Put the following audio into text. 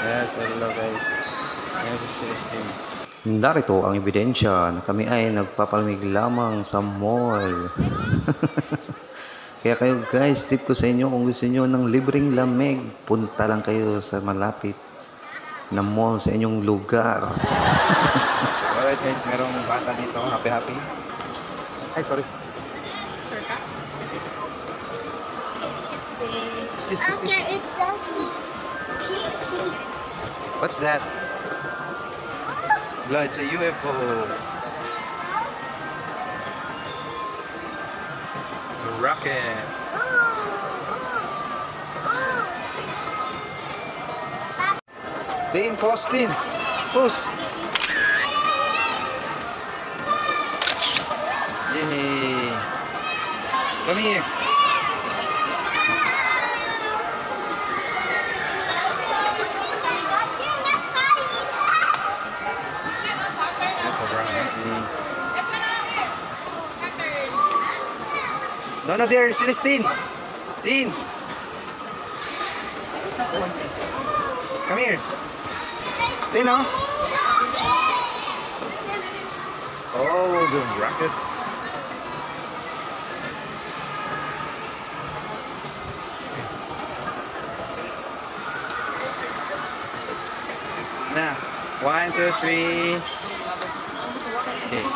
Yes, hello guys. Merry Celestine. Narito ang ebidensya na kami ay nagpapalamig lamang sa mall. Kaya kayo guys, tip ko sa inyo, kung gusto niyo ng libreng lamig, punta lang kayo sa malapit na mall sa inyong lugar. Alright guys, merong bata dito. Happy. Ay, sorry. Excuse me. Okay, it's Sophie. What's that? Blah, it's a UFO. It's a rocket. Dean, Postin. Post. Yay. Come here. That's a rocket. No, there, Celestine. Celestine. Come here. Tino. Oh, the rockets. Now, 1, 2, 3. Yes.